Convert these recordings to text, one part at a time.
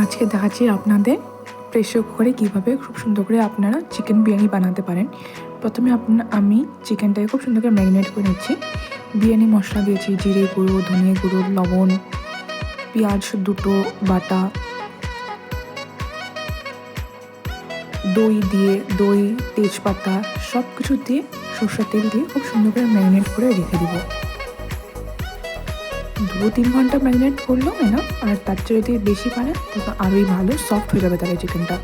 আজকে দেখাচ্ছি আপনাদের প্রেসার কুকারে কীভাবে খুব সুন্দর করে আপনারা চিকেন বিরিয়ানি বানাতে পারেন। প্রথমে আমি চিকেনটাকে খুব সুন্দর করে ম্যারিনেট করে নিচ্ছি। বিরিয়ানি মশলা দিয়েছি, জিরে গুঁড়ো, ধনিয়া গুঁড়ো, লবণ, পেঁয়াজ দুটো বাটা, দই, তেজপাতা সব কিছু দিয়ে সরষের তেল দিয়ে খুব সুন্দর করে ম্যারিনেট করে রেখে দিব। 2-3 ঘন্টা ম্যারিনেট করলেও না, আর তার চেয়ে যদি বেশি পারেন তখন আরোই ভালো, সফট হয়ে যাবে তাহলে চিকেনটা।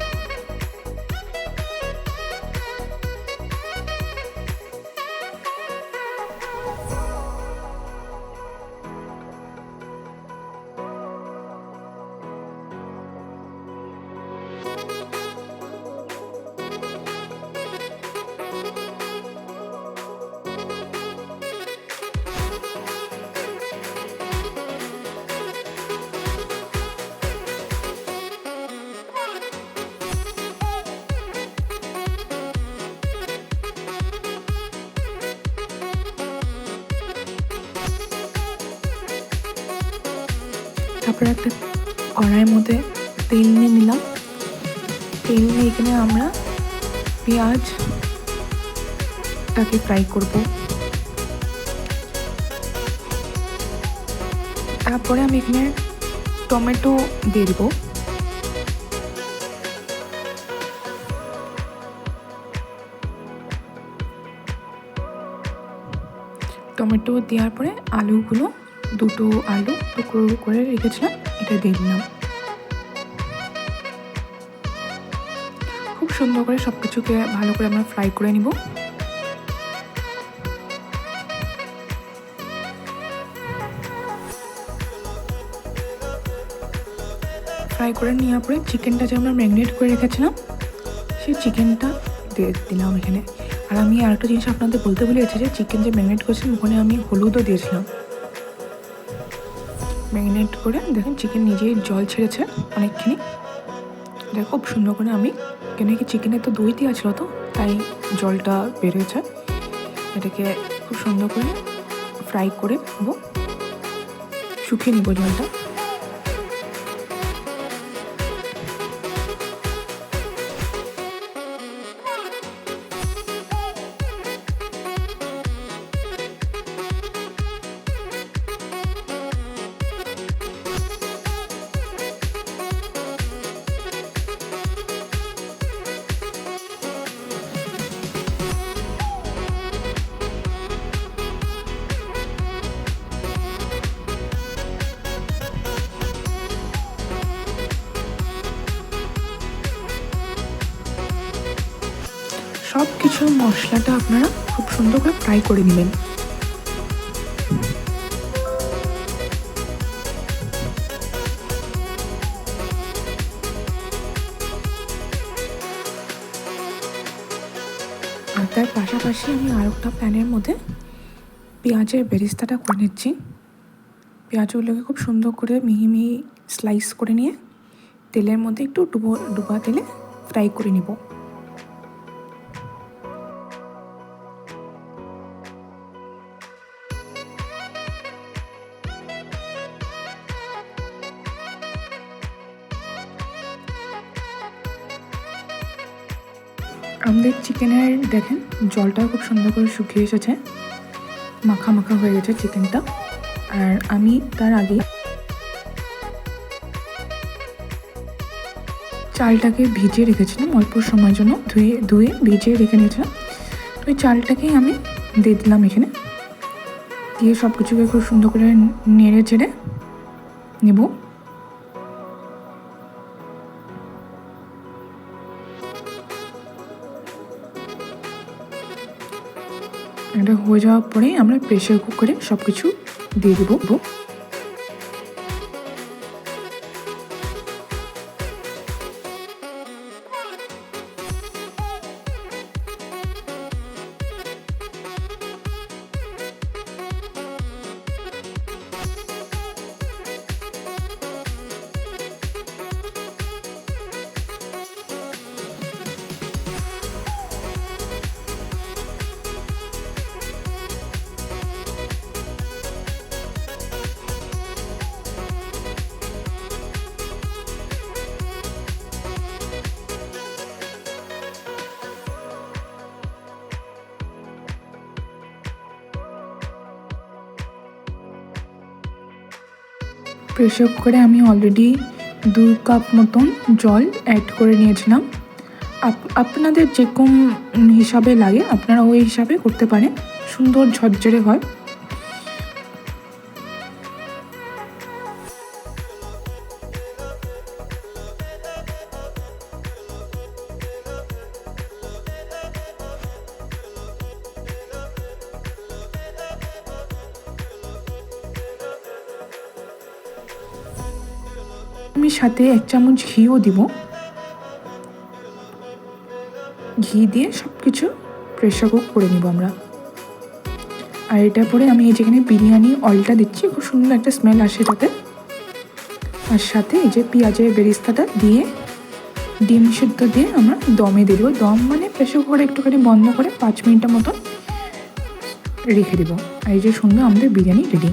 তারপরে একটা কড়াইয়ের মধ্যে তেল নিয়ে নিলাম। তেল নিয়ে এখানে আমরা পেঁয়াজটাকে ফ্রাই করব। তারপরে আমি এখানে টমেটো দিয়ে দেবো। টমেটো দেওয়ার পরে আলুগুলো, 2টো আলু টুকরো করে রেখেছিলাম, এটা দিয়ে দিলাম। খুব সুন্দর করে সব কিছুকে ভালো করে আমরা ফ্রাই করে নিব। ফ্রাই করে নেওয়ার পরে চিকেনটা যে আমরা ম্যারিনেট করে রেখেছিলাম সেই চিকেনটা দিয়ে দিলাম এখানে। আর আমি আরেকটা জিনিস আপনাদের বলতে ভুলে গেছি, যে চিকেন যে ম্যারিনেট করেছিলাম ওখানে আমি হলুদও দিয়েছিলাম। ম্যারিনেট করে দেখেন চিকেন নিজেই জল ছেড়েছে অনেকখানি। এটা খুব সুন্দর করে আমি, কেন কি চিকেনে তো দই দেওয়া ছিল, তো তাই জলটা বেরিয়েছে। এটাকে খুব সুন্দর করে ফ্রাই করে নেবো, শুকিয়ে নিব জলটা। সব কিছু মশলাটা আপনারা খুব সুন্দর করে ফ্রাই করে নেবেন। আর তার পাশাপাশি আমি আরেকটা প্যানের মধ্যে পেঁয়াজের বেরেস্তাটা করে নিচ্ছি। পেঁয়াজগুলোকে খুব সুন্দর করে মিহি মিহি স্লাইস করে নিয়ে তেলের মধ্যে একটু ডুবা তেলে ফ্রাই করে নিব। আমাদের চিকেনের দেখেন জলটা খুব সুন্দর করে শুকিয়ে এসেছে, মাখা মাখা হয়ে গেছে চিকেনটা। আর আমি তার আগে চালটাকে ভিজিয়ে রেখেছিলাম অল্প সময়ের জন্য, ধুয়ে ভিজিয়ে রেখে নিয়েছিলাম। তো ওই চালটাকেই আমি দিয়ে দিলাম এখানে, দিয়ে সব কিছুকে খুব সুন্দর করে নেড়ে চেড়ে নেব। এটা হয়ে যাওয়ার পরে আমরা প্রেসার কুকারে সব কিছু দিয়ে দেবো। প্রেসার কুকারে আমি অলরেডি 2 কাপ মতন জল অ্যাড করে নিয়েছিলাম। আপনাদের যেরকম হিসাবে লাগে আপনারা ওই হিসাবে করতে পারেন, সুন্দর ঝরঝরে হয়। আমি সাথে 1 চামচ ঘিও দিব। ঘি দিয়ে সব কিছু প্রেসার কুক করে নিব আমরা। আর এটা পরে আমি এই যেখানে বিরিয়ানি অয়েলটা দিচ্ছি, খুব সুন্দর একটা স্মেল আসে এটাতে। আর সাথে এই যে পেঁয়াজের বেরেস্তাটা দিয়ে ডিম সিদ্ধ দিয়ে আমরা দমে দিয়ে দেবো। দম মানে প্রেসার কুকারে একটুখানি বন্ধ করে 5 মিনিটের মতন রেখে দেবো। আর এই যে সুন্দর আমাদের বিরিয়ানি রেডি।